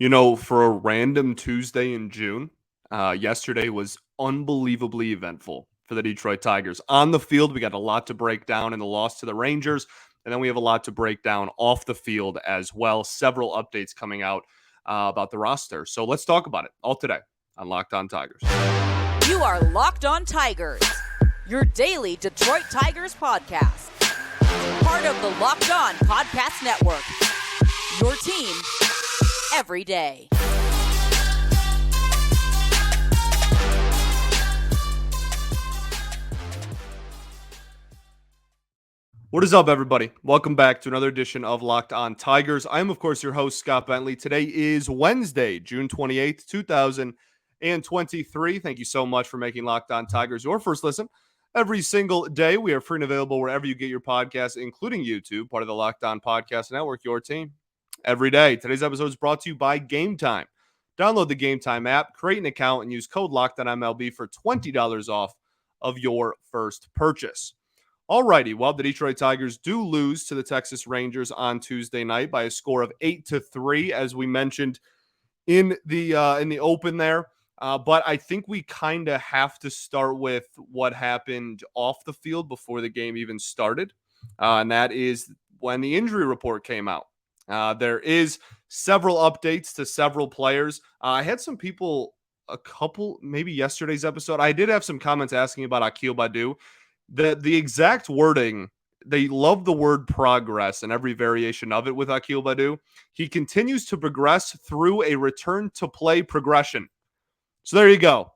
For a random Tuesday in June, yesterday was unbelievably eventful for the Detroit Tigers. On the field, we got a lot to break down in the loss to the Rangers, and then we have a lot to break down off the field as well. Several updates coming out about the roster. So let's talk about it all today on Locked On Tigers. You are Locked On Tigers, your daily Detroit Tigers podcast. Part of the Locked On Podcast Network, your team every day. What is up, everybody? Welcome back to another edition of Locked On Tigers. I am, of course, your host, Scott Bentley. Today is Wednesday, June 28th, 2023. Thank you so much for making Locked On Tigers your first listen every single day. We are free and available wherever you get your podcasts, including YouTube, part of the Locked On Podcast Network, your team every day. Today's episode is brought to you by Game Time. Download the Game Time app, create an account, and use code LOCKEDONMLB for $20 off of your first purchase. Alrighty, well, the Detroit Tigers do lose to the Texas Rangers on Tuesday night by a score of 8-3, as we mentioned in the open there. But I think we kind of have to start with what happened off the field before the game even started, and that is when the injury report came out. There is several updates to several players. I had some people, maybe yesterday's episode, I did have some comments asking about Akil Baddoo. The exact wording, they love the word progress and every variation of it with Akil Baddoo. He continues to progress through a return to play progression. So there you go.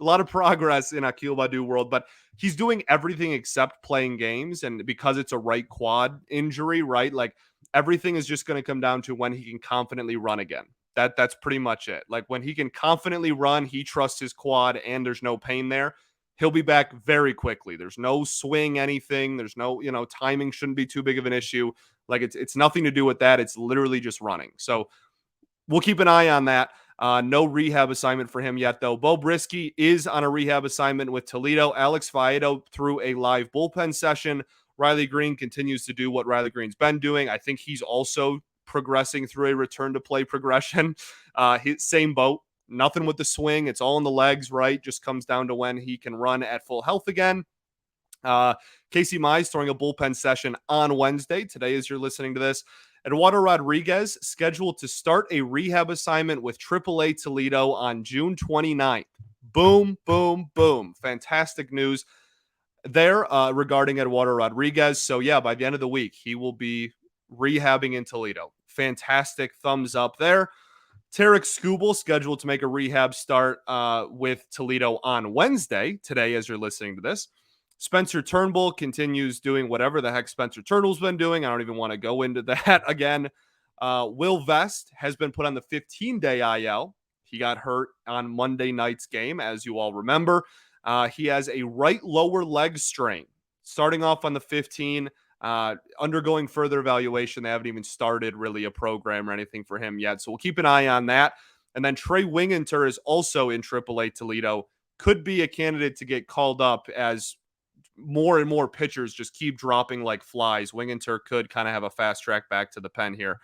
A lot of progress in Akil Baddoo world, but he's doing everything except playing games. And because it's a right quad injury, right? Like everything is just going to come down to when he can confidently run again. That's pretty much it. Like when he can confidently run, he trusts his quad and there's no pain there. He'll be back very quickly. There's no swing anything. There's no, timing shouldn't be too big of an issue. Like it's nothing to do with that. It's literally just running. So we'll keep an eye on that. No rehab assignment for him yet, though. Bo Brisky is on a rehab assignment with Toledo. Alex Faedo through a live bullpen session. Riley Green continues to do what Riley Green's been doing. I think he's also progressing through a return to play progression. Same boat. Nothing with the swing. It's all in the legs, right? Just comes down to when he can run at full health again. Casey Mize throwing a bullpen session on Wednesday. Today, as you're listening to this, Eduardo Rodriguez scheduled to start a rehab assignment with AAA Toledo on June 29th. Boom, boom, boom. Fantastic news there regarding Eduardo Rodriguez. So, yeah, by the end of the week, he will be rehabbing in Toledo. Fantastic thumbs up there. Tarek Skubal scheduled to make a rehab start with Toledo on Wednesday, today as you're listening to this. Spencer Turnbull continues doing whatever the heck Spencer Turnbull's been doing. I don't even want to go into that again. Will Vest has been put on the 15-day IL. He got hurt on Monday night's game, as you all remember. He has a right lower leg strain. Starting off on the 15, undergoing further evaluation. They haven't even started really a program or anything for him yet. So we'll keep an eye on that. And then Trey Winginter is also in AAA Toledo. Could be a candidate to get called up as more and more pitchers just keep dropping like flies. Winginter could kind of have a fast track back to the pen here.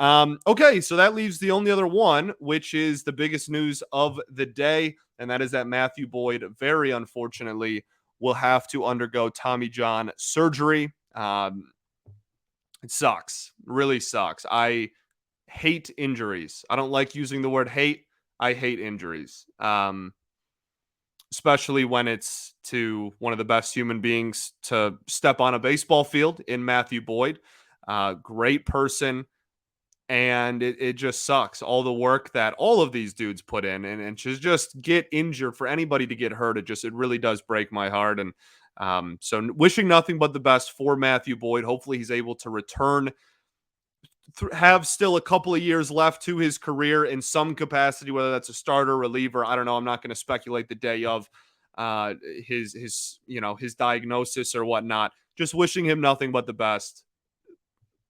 Okay, so that leaves the only other one, which is the biggest news of the day, and that is that Matthew Boyd, very unfortunately, will have to undergo Tommy John surgery. It sucks. Really sucks. I hate injuries. I don't like using the word hate. I hate injuries. Especially when it's to one of the best human beings to step on a baseball field in Matthew Boyd. Great person. And it just sucks. All the work that all of these dudes put in and just get injured, for anybody to get hurt. It really does break my heart. And so wishing nothing but the best for Matthew Boyd. Hopefully he's able to return, have still a couple of years left to his career in some capacity, whether that's a starter, reliever. I don't know. I'm not going to speculate the day of his diagnosis or whatnot. Just wishing him nothing but the best.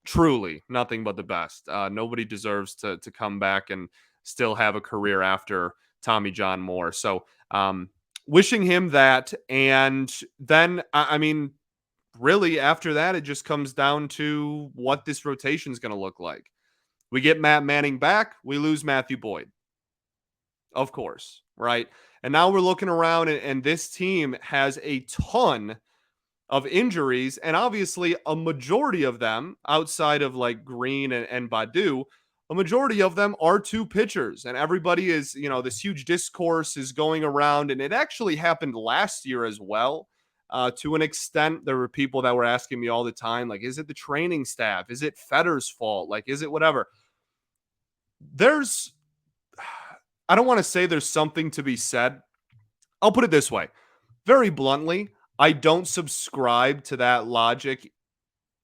Truly nothing but the best. Nobody deserves to come back and still have a career after Tommy John Moore. So wishing him that. And then, really after that, it just comes down to what this rotation is going to look like. We get Matt Manning back, we lose Matthew Boyd. Of course, right? And now we're looking around, and this team has a ton of injuries, and obviously a majority of them, outside of like Green and Badu, a majority of them are two pitchers. And everybody is, this huge discourse is going around, and it actually happened last year as well. To an extent, there were people that were asking me all the time, like, is it the training staff? Is it Fetter's fault? Like, is it whatever? I don't want to say there's something to be said. I'll put it this way. Very bluntly, I don't subscribe to that logic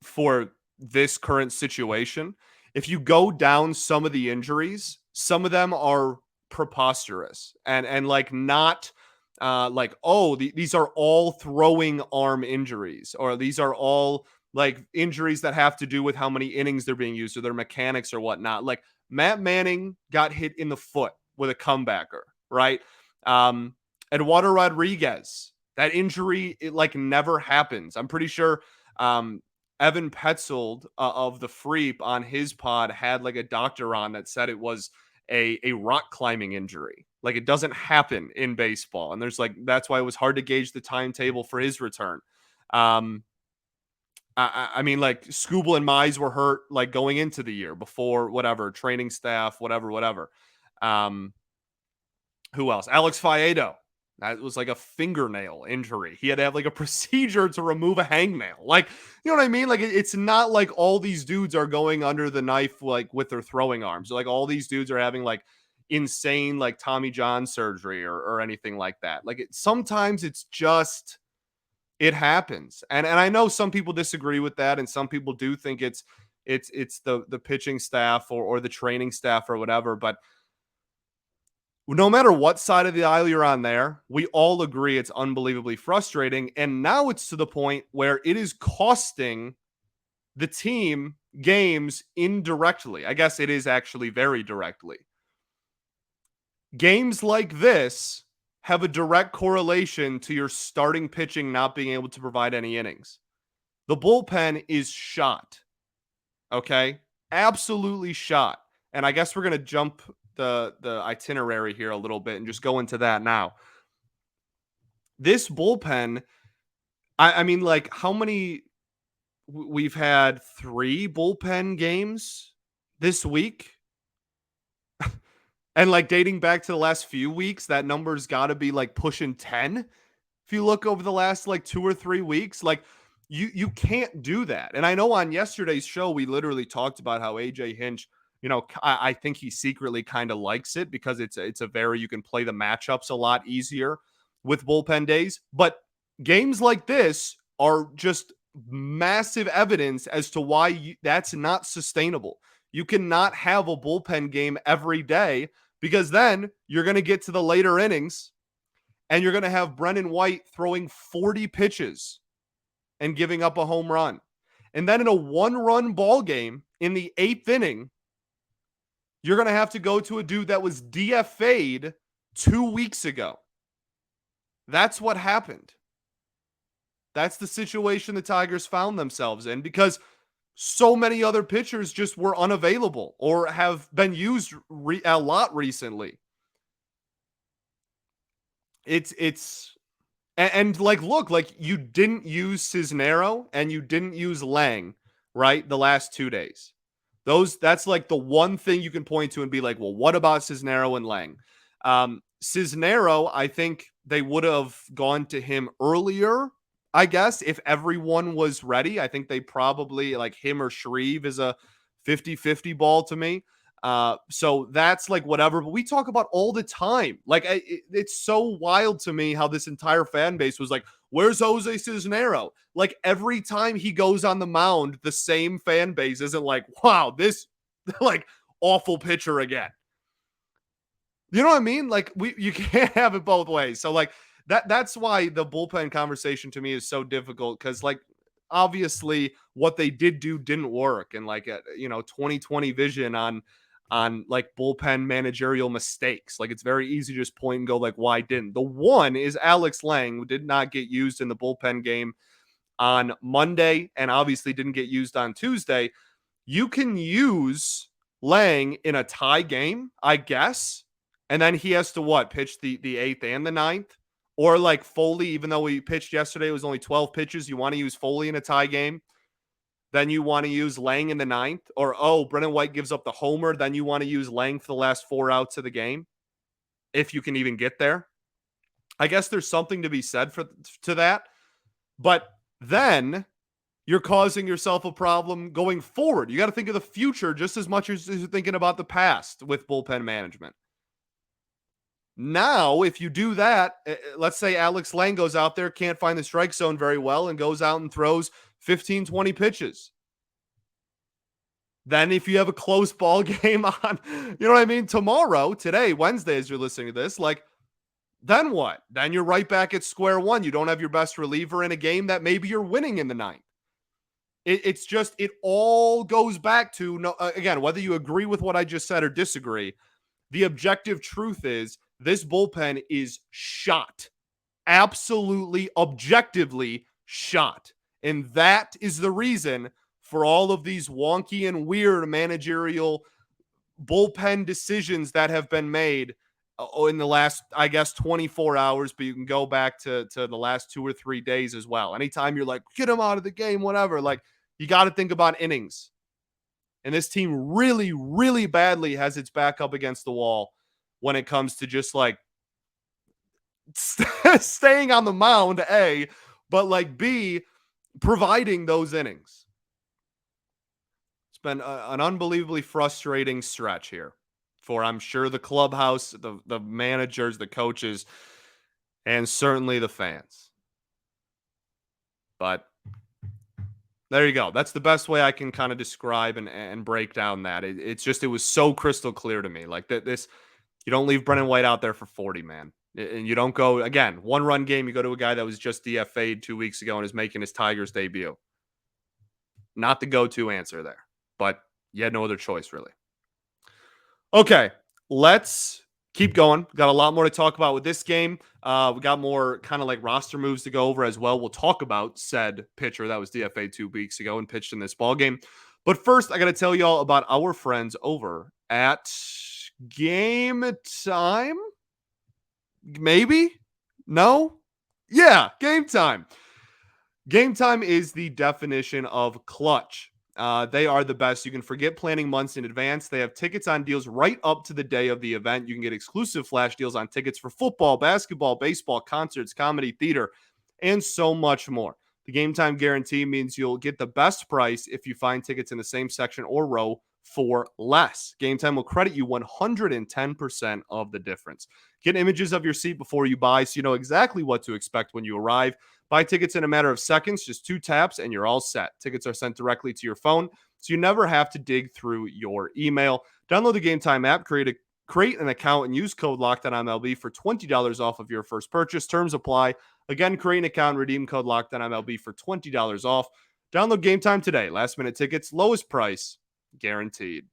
for this current situation. If you go down some of the injuries, some of them are preposterous and like not like, oh, these are all throwing arm injuries, or these are all like injuries that have to do with how many innings they're being used or their mechanics or whatnot. Like Matt Manning got hit in the foot with a comebacker, right? Eduardo Rodriguez, that injury, it like never happens. I'm pretty sure Evan Petzold of the Freep on his pod had like a doctor on that said it was a rock climbing injury. Like it doesn't happen in baseball. And there's like, that's why it was hard to gauge the timetable for his return. I mean, like Skubal and Mize were hurt like going into the year before whatever, training staff, whatever. Who else? Alex Faedo. That was like a fingernail injury. He had to have like a procedure to remove a hangnail. Like, you know what I mean? Like, it's not like all these dudes are going under the knife, like with their throwing arms. Like all these dudes are having like insane, like Tommy John surgery or anything like that. Like sometimes it's just, it happens. And I know some people disagree with that. And some people do think it's the pitching staff or the training staff or whatever. But no matter what side of the aisle you're on there, we all agree it's unbelievably frustrating. And now it's to the point where it is costing the team games indirectly. I guess it is actually very directly. Games like this have a direct correlation to your starting pitching not being able to provide any innings. The bullpen is shot. Okay? Absolutely shot. And I guess we're going to jump the itinerary here a little bit and just go into that now. This bullpen, I mean, like how many, we've had 3 bullpen games this week. And like dating back to the last few weeks, that number's got to be like pushing 10. If you look over the last like 2 or 3 weeks, like you can't do that. And I know on yesterday's show, we literally talked about how AJ Hinch, I think he secretly kind of likes it because it's a very, you can play the matchups a lot easier with bullpen days. But games like this are just massive evidence as to why that's not sustainable. You cannot have a bullpen game every day because then you're going to get to the later innings and you're going to have Brendan White throwing 40 pitches and giving up a home run. And then in a 1-run ball game in the 8th inning, you're going to have to go to a dude that was DFA'd 2 weeks ago. That's what happened. That's the situation the Tigers found themselves in because so many other pitchers just were unavailable or have been used a lot recently. And like, look, like you didn't use Cisnero and you didn't use Lang, right? The last 2 days. That's like the one thing you can point to and be like, well, what about Cisnero and Lang? Cisnero, I think they would have gone to him earlier, I guess, if everyone was ready. I think they probably, like him or Shreve is a 50-50 ball to me. So that's like whatever, but we talk about all the time. Like it's so wild to me how this entire fan base was like, where's Jose Cisnero? Like every time he goes on the mound, the same fan base isn't like, wow, this like awful pitcher again. You know what I mean? Like you can't have it both ways. So like that's why the bullpen conversation to me is so difficult. Cause like, obviously what they did do didn't work. And like, 2020 vision on like bullpen managerial mistakes. Like it's very easy to just point and go like, why didn't? The one is Alex Lang, who did not get used in the bullpen game on Monday and obviously didn't get used on Tuesday. You can use Lang in a tie game, I guess. And then he has to what? Pitch the 8th and the 9th? Or like Foley, even though we pitched yesterday, it was only 12 pitches. You want to use Foley in a tie game. Then you want to use Lang in the 9th. Or, oh, Brennan White gives up the homer. Then you want to use Lang for the last 4 outs of the game. If you can even get there. I guess there's something to be said to that. But then you're causing yourself a problem going forward. You got to think of the future just as much as you're thinking about the past with bullpen management. Now, if you do that, let's say Alex Lang goes out there, can't find the strike zone very well, and goes out and throws 15, 20 pitches. Then if you have a close ball game on, you know what I mean? Tomorrow, today, Wednesday, as you're listening to this, like, then what? Then you're right back at square one. You don't have your best reliever in a game that maybe you're winning in the 9th. It's just, it all goes back to, again, whether you agree with what I just said or disagree, the objective truth is this bullpen is shot. Absolutely, objectively shot. And that is the reason for all of these wonky and weird managerial bullpen decisions that have been made in the last, I guess, 24 hours, but you can go back to the last 2 or 3 days as well. Anytime you're like, get him out of the game, whatever, like, you got to think about innings. And this team really, really badly has its back up against the wall when it comes to just like staying on the mound, A, but like B, providing those innings. It's been an unbelievably frustrating stretch here for, I'm sure, the clubhouse, the managers, the coaches, and certainly the fans. But there you go. That's the best way I can kind of describe and break down that. It's just, it was so crystal clear to me. Like this, you don't leave Brennan White out there for 40, man. And you don't go, again, 1-run game, you go to a guy that was just DFA'd 2 weeks ago and is making his Tigers debut. Not the go-to answer there, but you had no other choice, really. Okay, let's keep going. We've got a lot more to talk about with this game. We got more kind of like roster moves to go over as well. We'll talk about said pitcher that was DFA'd 2 weeks ago and pitched in this ball game. But first, I got to tell you all about our friends over at Game Time. Maybe? No? Yeah, Game Time. Game Time is the definition of clutch. They are the best. You can forget planning months in advance. They have tickets on deals right up to the day of the event. You can get exclusive flash deals on tickets for football, basketball, baseball, concerts, comedy, theater, and so much more. The Game Time guarantee means you'll get the best price if you find tickets in the same section or row for less. Game Time will credit you 110% of the difference. Get images of your seat before you buy so you know exactly what to expect when you arrive. Buy tickets in a matter of seconds, just 2 taps, and you're all set. Tickets are sent directly to your phone, so you never have to dig through your email. Download the Game Time app, create an account, and use code LOCKEDONMLB for $20 off of your first purchase. Terms apply. Again, create an account, redeem code LOCKEDONMLB for $20 off. Download Game Time today. Last-minute tickets, lowest price, guaranteed.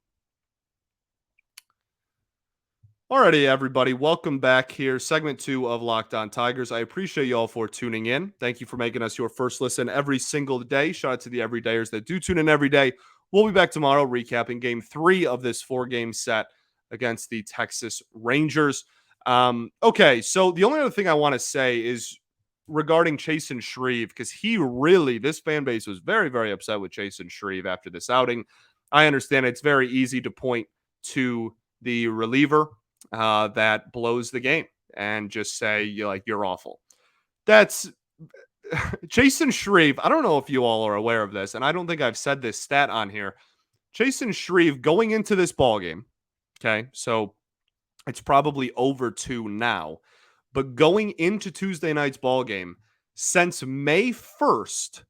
Alrighty, everybody. Welcome back here. Segment 2 of Locked On Tigers. I appreciate you all for tuning in. Thank you for making us your first listen every single day. Shout out to the everydayers that do tune in every day. We'll be back tomorrow recapping Game 3 of this 4-game set against the Texas Rangers. Okay, so the only other thing I want to say is regarding Chasen Shreve, because this fan base was very, very upset with Chasen Shreve after this outing. I understand it's very easy to point to the reliever that blows the game and just say you're awful. That's Chasen Shreve. I don't know if you all are aware of this, and I don't think I've said this stat on here. Chasen Shreve going into this ball game. Okay, so it's probably over 2 now, but going into Tuesday night's ball game since May 1st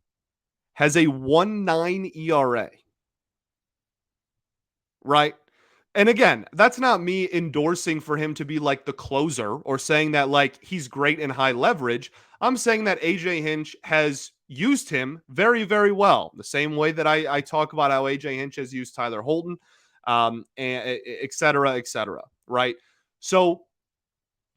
has a 1.9 ERA. Right? And again, that's not me endorsing for him to be like the closer or saying that like he's great in high leverage. I'm saying that AJ Hinch has used him very, very well. The same way that I talk about how AJ Hinch has used Tyler Holton, and et cetera, right? So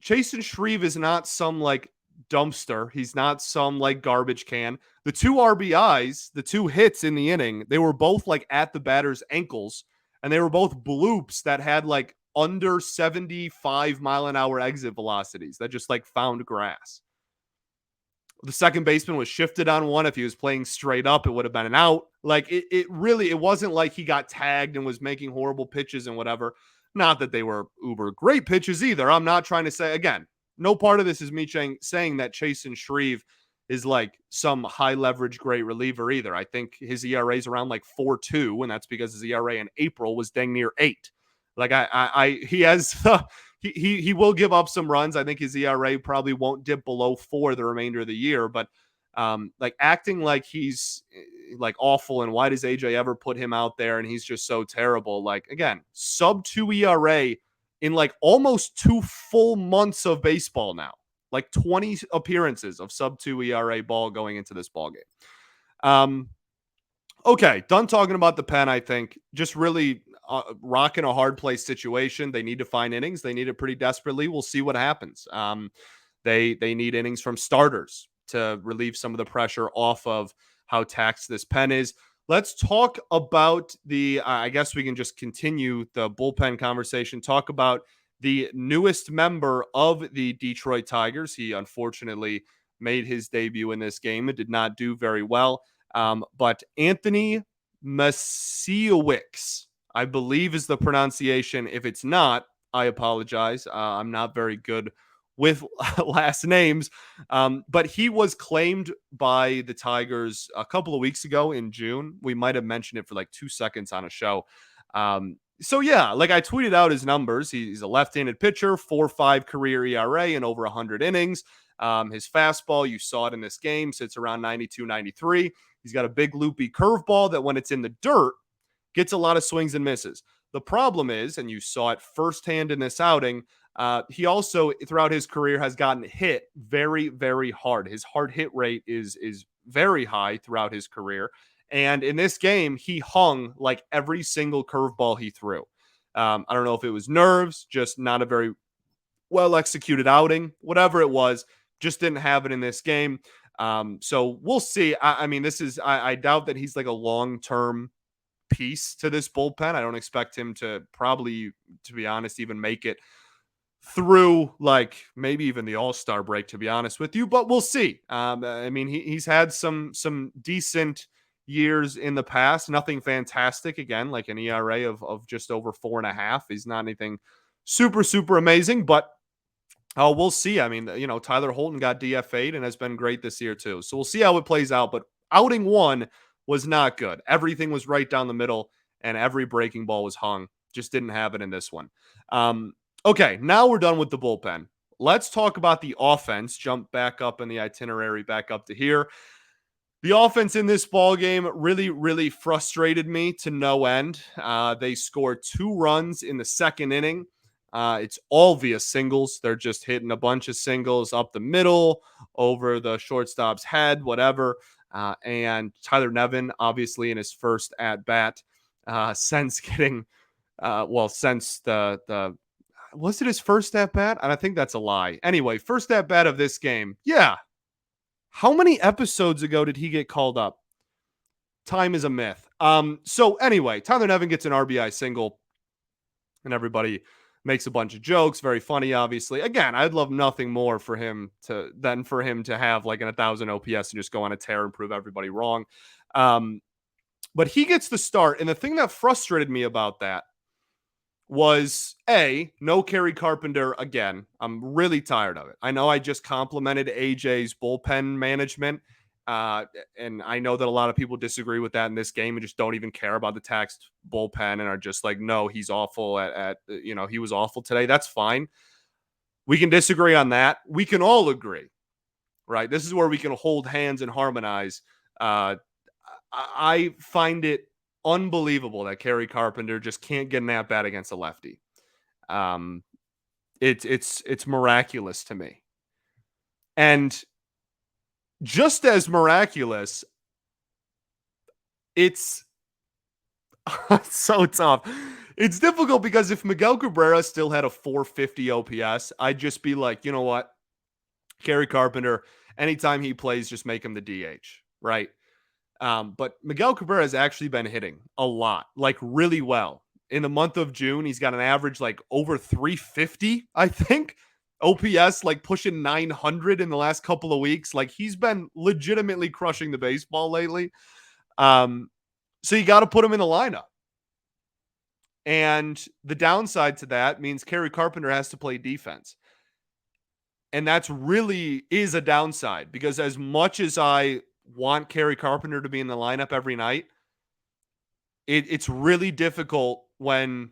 Chasen Shreve is not some like dumpster. He's not some like garbage can. The 2 RBIs, the 2 hits in the inning, they were both like at the batter's ankles. And they were both bloops that had like under 75 mile-an-hour exit velocities that just like found grass. The second baseman was shifted on one. If he was playing straight up, it would have been an out. Like it wasn't like he got tagged and was making horrible pitches and whatever. Not that they were uber great pitches either. I'm not trying to say, again, no part of this is me saying that Chasen Shreve is like some high leverage great reliever either. I think his ERA is around like 4.2, and that's because his ERA in April was dang near 8. Like he has he will give up some runs. I think his ERA probably won't dip below 4 the remainder of the year, but like acting like he's like awful and why does AJ ever put him out there and he's just so terrible. Like, again, sub 2 ERA in like almost 2 full months of baseball now. Like 20 appearances of sub 2 ERA ball going into this ball game. Okay, done talking about the pen. I think just really rocking a hard play situation. They need to find innings. They need it pretty desperately. We'll see what happens. They need innings from starters to relieve some of the pressure off of how taxed this pen is. Let's talk about the, I guess we can just continue the bullpen conversation, talk about the newest member of the Detroit Tigers. He unfortunately made his debut in this game and did not do very well. But Anthony Masiewicz, I believe is the pronunciation. If it's not, I apologize. I'm not very good with last names. But he was claimed by the Tigers a couple of weeks ago in June. We might have mentioned it for like 2 seconds on a show. So yeah, like I tweeted out his numbers. He's a left-handed pitcher, 4.5 career ERA and over 100 innings. His fastball, you saw it in this game, sits around 92, 93. He's got a big loopy curveball that when it's in the dirt, gets a lot of swings and misses. The problem is, and you saw it firsthand in this outing, he also, throughout his career, has gotten hit very, very hard. His hard hit rate is very high throughout his career. And in this game, he hung like every single curveball he threw. I don't know if it was nerves, just not a very well-executed outing, whatever it was, just didn't have it in this game. So we'll see. I mean, I doubt that he's like a long-term piece to this bullpen. I don't expect him to probably, to be honest, even make it through like maybe even the All-Star break, to be honest with you, but we'll see. I mean, he's had some decent years in the past, nothing fantastic, again, like an ERA of just over 4.5. He's not anything super, super amazing, but we'll see. I mean, Tyler Holton got DFA'd and has been great this year too. So we'll see how it plays out, but outing one was not good. Everything was right down the middle and every breaking ball was hung. Just didn't have it in this one. Okay, now we're done with the bullpen. Let's talk about the offense. Jump back up in the itinerary, back up to here. The offense in this ball game really, really frustrated me to no end. They scored 2 runs in the second inning. It's all via singles. They're just hitting a bunch of singles up the middle, over the shortstop's head, whatever. And Tyler Nevin, obviously in his first at bat, since getting, since the was it his first at bat? And I think that's a lie. Anyway, first at bat of this game. Yeah. How many episodes ago did he get called up? Time is a myth. So anyway, Tyler Nevin gets an RBI single and everybody makes a bunch of jokes. Very funny, obviously. Again, I'd love nothing more for him to have like an 1,000 OPS and just go on a tear and prove everybody wrong. But he gets the start. And the thing that frustrated me about that was no Kerry Carpenter again. I'm really tired of it. I know I just complimented AJ's bullpen management. And I know that a lot of people disagree with that in this game and just don't even care about the taxed bullpen and are just like, no, he's awful he was awful today. That's fine. We can disagree on that. We can all agree, right? This is where we can hold hands and harmonize. I find it unbelievable that Kerry Carpenter just can't get an at bat against a lefty. It's miraculous to me. And just as miraculous, it's so tough. It's difficult because if Miguel Cabrera still had a 450 OPS, I'd just be like, you know what? Kerry Carpenter, anytime he plays, just make him the DH, right? But Miguel Cabrera has actually been hitting a lot, like really well. in the month of June, he's got an average like over 350, I think. OPS like pushing 900 in the last couple of weeks. Like he's been legitimately crushing the baseball lately. So you got to put him in the lineup. And the downside to that means Kerry Carpenter has to play defense. And that's really is a downside because as much as I want Kerry Carpenter to be in the lineup every night, it's really difficult when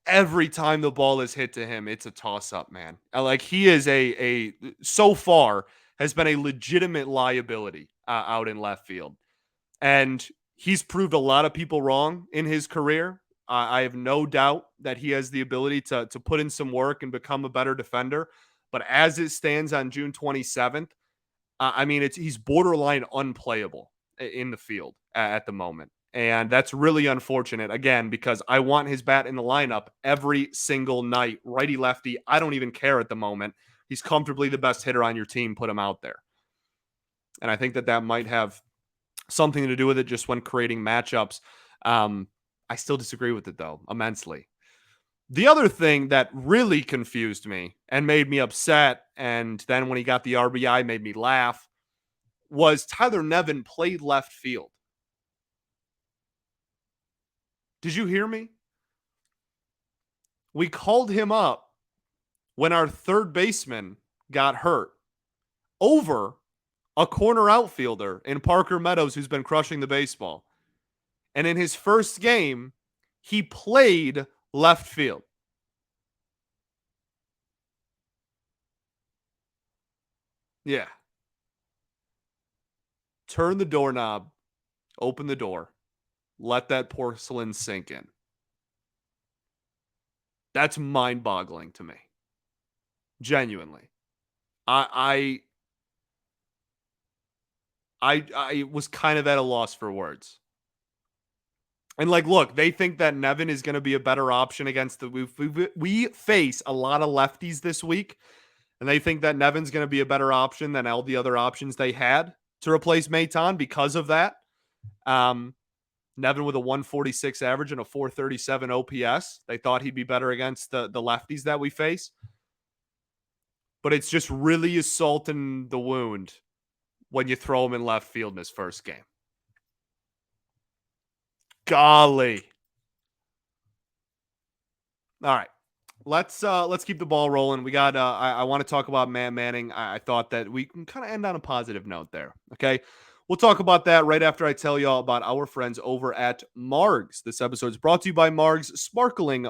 every time the ball is hit to him, it's a toss-up, man. Like he is a so far has been a legitimate liability out in left field. And he's proved a lot of people wrong in his career. I have no doubt that he has the ability to put in some work and become a better defender. But as it stands on June 27th, I mean, he's borderline unplayable in the field at the moment. And that's really unfortunate, again, because I want his bat in the lineup every single night. Righty, lefty, I don't even care at the moment. He's comfortably the best hitter on your team. Put him out there. And I think that might have something to do with it just when creating matchups. I still disagree with it, though, immensely. The other thing that really confused me and made me upset, and then when he got the RBI made me laugh, was Tyler Nevin played left field. Did you hear me? We called him up when our third baseman got hurt over a corner outfielder in Parker Meadows who's been crushing the baseball. And in his first game, he played left field. Yeah. Turn the doorknob, open the door, let that porcelain sink in. That's mind-boggling to me. Genuinely. I was kind of at a loss for words. And like, look, they think that Nevin is going to be a better option against we face a lot of lefties this week, and they think that Nevin's going to be a better option than all the other options they had to replace Maton because of that. Nevin with a 146 average and a 437 OPS. They thought he'd be better against the lefties that we face. But it's just really a salt in the wound when you throw him in left field in his first game. Golly. All right. Let's keep the ball rolling. We got I want to talk about Matt Manning. I thought that we can kind of end on a positive note there. Okay. We'll talk about that right after I tell you all about our friends over at Margs. This episode is brought to you by Margs sparkling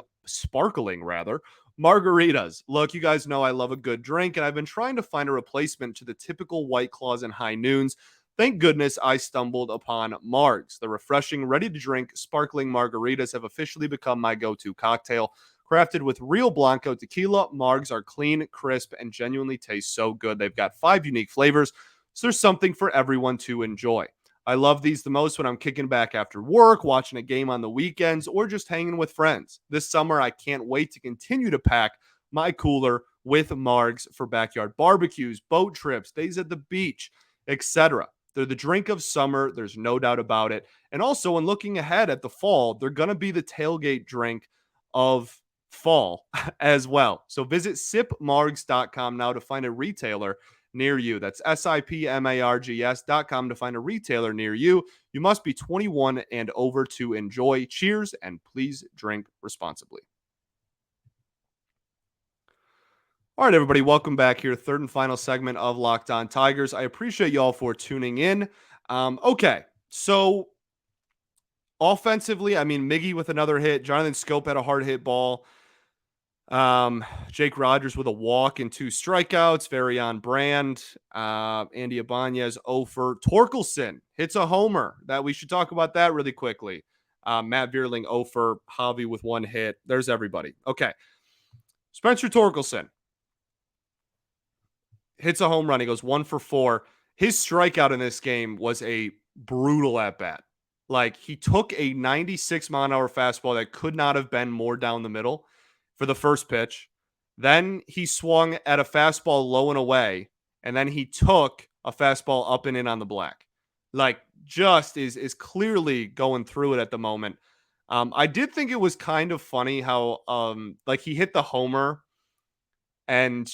margaritas. Look, you guys know I love a good drink, and I've been trying to find a replacement to the typical White Claws and High Noons. Thank goodness I stumbled upon Margs. The refreshing, ready-to-drink, sparkling margaritas have officially become my go-to cocktail. Crafted with real Blanco tequila, Margs are clean, crisp, and genuinely taste so good. They've got 5 unique flavors, so there's something for everyone to enjoy. I love these the most when I'm kicking back after work, watching a game on the weekends, or just hanging with friends. This summer, I can't wait to continue to pack my cooler with Margs for backyard barbecues, boat trips, days at the beach, etc. They're the drink of summer. There's no doubt about it. And also, when looking ahead at the fall, they're going to be the tailgate drink of fall as well. So visit sipmargs.com now to find a retailer near you. That's SIPMARGS.com to find a retailer near you. You must be 21 and over to enjoy. Cheers, and please drink responsibly. All right, everybody, welcome back here. Third and final segment of Locked On Tigers. I appreciate y'all for tuning in. Okay, so offensively, I mean, Miggy with another hit. Jonathan Scope had a hard hit ball. Jake Rogers with a walk and 2 strikeouts. Very on brand. Andy Ibanez 0 for. Torkelson hits a homer. That we should talk about that really quickly. Matt Vierling 0 for. Javi with 1 hit. There's everybody. Okay. Spencer Torkelson hits a home run. He goes 1 for 4. His strikeout in this game was a brutal at bat. Like, he took a 96-mile-an-hour fastball that could not have been more down the middle for the first pitch. Then he swung at a fastball low and away, and then he took a fastball up and in on the black. Like, just is clearly going through it at the moment. I did think it was kind of funny how like he hit the homer, and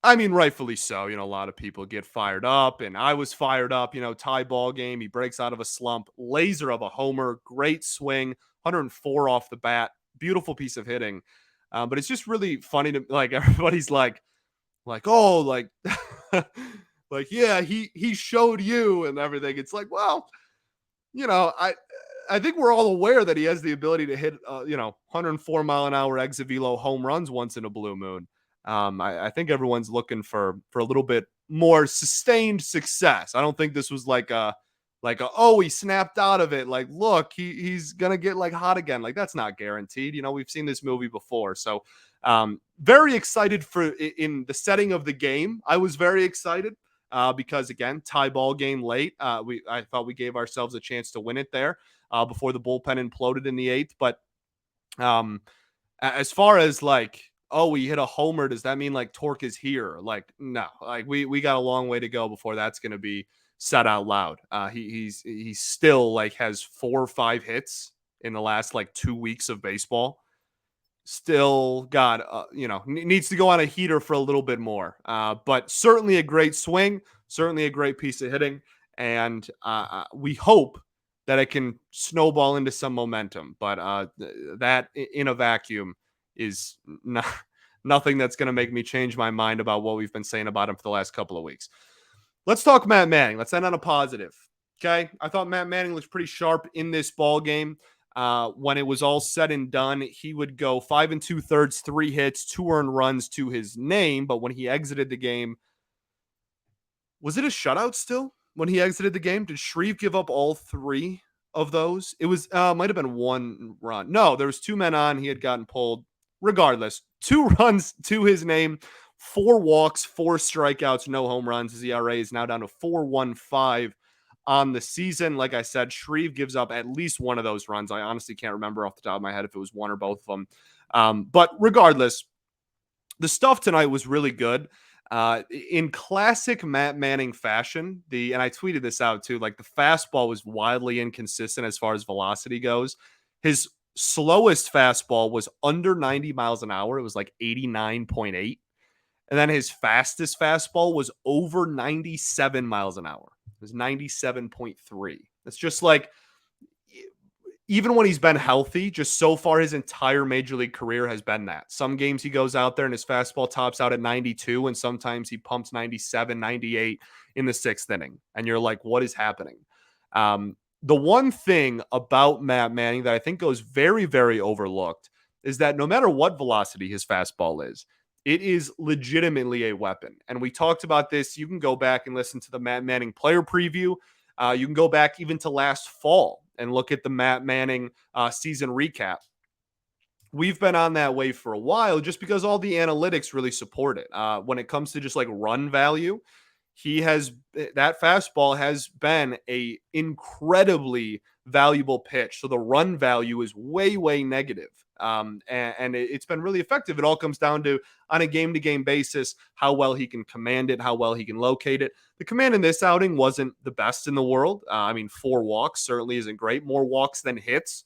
I mean rightfully so. A lot of people get fired up, and I was fired up. Tie ball game. He breaks out of a slump, laser of a homer, great swing, 104 off the bat, beautiful piece of hitting. But it's just really funny to like everybody's oh like yeah he showed you and everything. It's like, well, you know I think we're all aware that he has the ability to hit 104-mile-an-hour exit velo home runs once in a blue moon. I think everyone's looking for a little bit more sustained success. I don't think this was like a oh, he snapped out of it, like look, he's gonna get like hot again. Like that's not guaranteed. We've seen this movie before. So very excited for in the setting of the game. I was very excited because again, tie ball game late. I thought we gave ourselves a chance to win it there before the bullpen imploded in the eighth. But as far as like, oh, we hit a homer, does that mean like Torque is here? Like, no, like we got a long way to go before that's going to be said out loud. He still like has 4 or 5 hits in the last like 2 weeks of baseball. Still got needs to go on a heater for a little bit more. But certainly a great swing, certainly a great piece of hitting, and we hope that it can snowball into some momentum. But that in a vacuum is not nothing that's going to make me change my mind about what we've been saying about him for the last couple of weeks. Let's talk Matt Manning. Let's end on a positive. Okay, I thought Matt Manning looked pretty sharp in this ball game. When it was all said and done, he would go 5 2/3, 3 hits, 2 earned runs to his name. But when he exited the game, was it a shutout still? When he exited the game, did Shreve give up all 3 of those? It was might have been 1 run. No, there was 2 men on. He had gotten pulled. Regardless, 2 runs to his name, 4 walks, 4 strikeouts, no home runs. His ERA is now down to 4.15 on the season. Like I said, Shreve gives up at least one of those runs. I honestly can't remember off the top of my head if it was one or both of them. But regardless, the stuff tonight was really good. In classic Matt Manning fashion, and I tweeted this out too, like the fastball was wildly inconsistent as far as velocity goes. His slowest fastball was under 90 miles an hour. It was like 89.8. And then his fastest fastball was over 97 miles an hour. It was 97.3. It's just like, even when he's been healthy, just so far his entire major league career has been that. Some games he goes out there and his fastball tops out at 92, and sometimes he pumps 97, 98 in the 6th inning. And you're like, what is happening? The one thing about Matt Manning that I think goes very, very overlooked is that no matter what velocity his fastball is, it is legitimately a weapon. And we talked about this. You can go back and listen to the Matt Manning player preview. You can go back even to last fall and look at the Matt Manning season recap. We've been on that wave for a while just because all the analytics really support it. When it comes to just like run value, that fastball has been a incredibly valuable pitch. So the run value is way, way negative. And it's been really effective. It all comes down to, on a game-to-game basis, how well he can command it, how well he can locate it. The command in this outing wasn't the best in the world. 4 walks certainly isn't great. More walks than hits.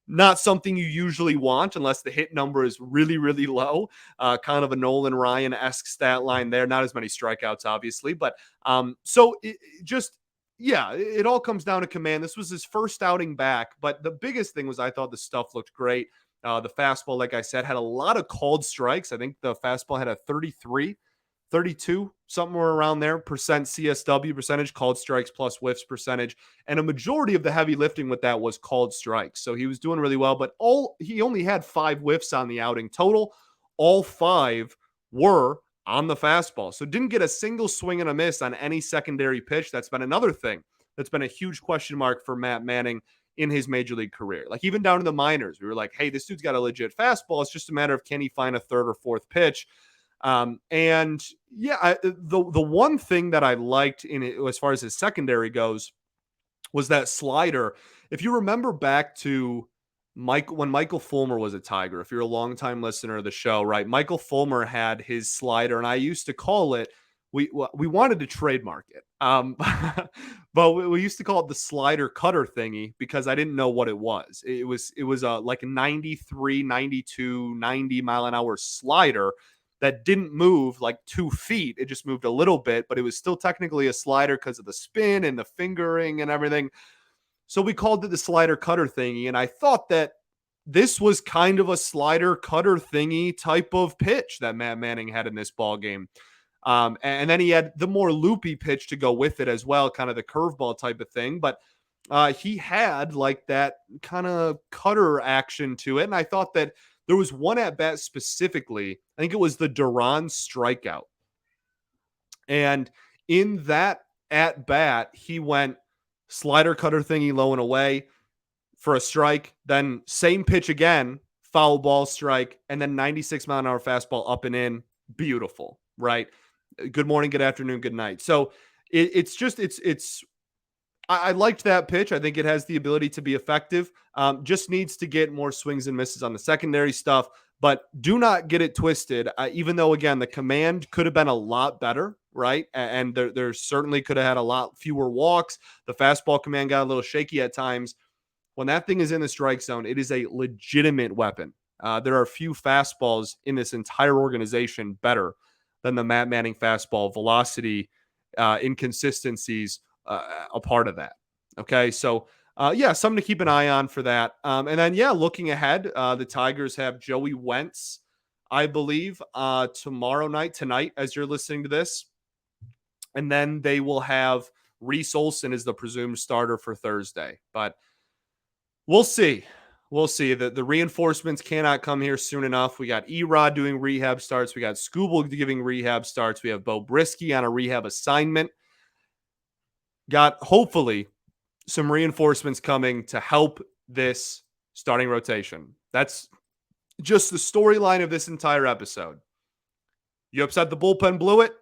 Not something you usually want unless the hit number is really, really low. Kind of a Nolan Ryan-esque stat line there. Not as many strikeouts, obviously. But it all comes down to command. This was his first outing back. But the biggest thing was I thought the stuff looked great. The fastball, like I said, had a lot of called strikes. I think the fastball had a 32, somewhere around there, percent CSW percentage, called strikes plus whiffs percentage. And a majority of the heavy lifting with that was called strikes. So he was doing really well, but he only had 5 whiffs on the outing total. All 5 were on the fastball. So didn't get a single swing and a miss on any secondary pitch. That's been another thing that's been a huge question mark for Matt Manning in his major league career. Like even down in the minors, we were like, hey, this dude's got a legit fastball. It's just a matter of, can he find a 3rd or 4th pitch? The one thing that I liked in it, as far as his secondary goes, was that slider. If you remember back to when Michael Fulmer was a Tiger, if you're a longtime listener of the show, right? Michael Fulmer had his slider, and I used to call it, we wanted to trademark it. But we used to call it the slider cutter thingy because I didn't know what it was. It was a like a 93, 92, 90 mile an hour slider that didn't move like 2 feet. It just moved a little bit, but it was still technically a slider because of the spin and the fingering and everything. So we called it the slider cutter thingy. And I thought that this was kind of a slider cutter thingy type of pitch that Matt Manning had in this ball game. And then he had the more loopy pitch to go with it as well, kind of the curveball type of thing. But he had like that kind of cutter action to it. And I thought that there was one at bat specifically. I think it was the Duran strikeout. And in that at bat, he went slider cutter thingy low and away for a strike, then same pitch again, foul ball strike, and then 96 mile an hour fastball up and in. Beautiful, right? Good morning, good afternoon, good night. So I liked that pitch. I think it has the ability to be effective. Just needs to get more swings and misses on the secondary stuff, but do not get it twisted. Even though, again, the command could have been a lot better, right? And there certainly could have had a lot fewer walks. The fastball command got a little shaky at times. When that thing is in the strike zone, it is a legitimate weapon. There are a few fastballs in this entire organization better than the Matt Manning fastball. Velocity, inconsistencies, a part of that. Okay, so yeah, something to keep an eye on for that. And then yeah, looking ahead, the Tigers have Joey Wentz, I believe, tonight, as you're listening to this, and then they will have Reese Olson as the presumed starter for Thursday. But we'll see. We'll see. The reinforcements cannot come here soon enough. We got Erod doing rehab starts. We got Scooble giving rehab starts. We have Bo Brisky on a rehab assignment. Got, hopefully, some reinforcements coming to help this starting rotation. That's just the storyline of this entire episode. You upset the bullpen blew it?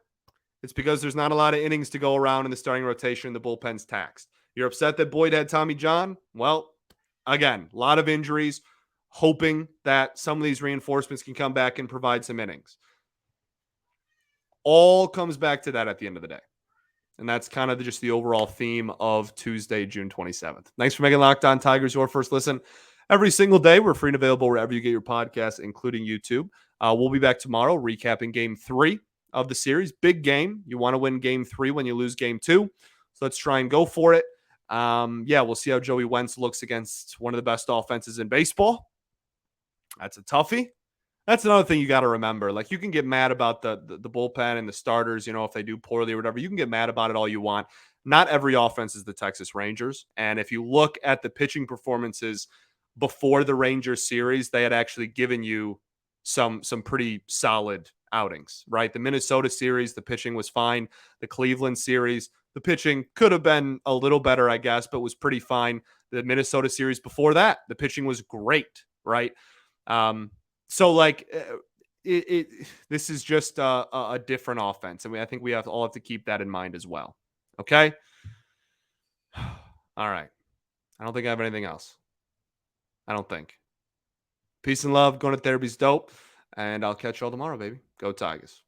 It's because there's not a lot of innings to go around in the starting rotation. The bullpen's taxed. You're upset that Boyd had Tommy John? Well, again, a lot of injuries, hoping that some of these reinforcements can come back and provide some innings. All comes back to that at the end of the day. And that's kind of just the overall theme of Tuesday, June 27th. Thanks for making Locked On Tigers your first listen every single day. We're free and available wherever you get your podcasts, including YouTube. We'll be back tomorrow recapping Game 3 of the series. Big game. You want to win Game 3 when you lose Game 2. So let's try and go for it. Yeah, we'll see how Joey Wentz looks against one of the best offenses in baseball. That's a toughie. That's another thing you got to remember. Like, you can get mad about the bullpen and the starters, if they do poorly or whatever. You can get mad about it all you want. Not every offense is the Texas Rangers. And if you look at the pitching performances before the Rangers series, they had actually given you some pretty solid outings, right? The Minnesota series, the pitching was fine. The Cleveland series, the pitching could have been a little better, I guess, but was pretty fine. The Minnesota series before that, the pitching was great, right? So like this is just a different offense. I think we all have to keep that in mind as well. Okay. All right. I don't think I have anything else. I don't think. Peace and love. Going to therapy's dope. And I'll catch you all tomorrow, baby. Go Tigers.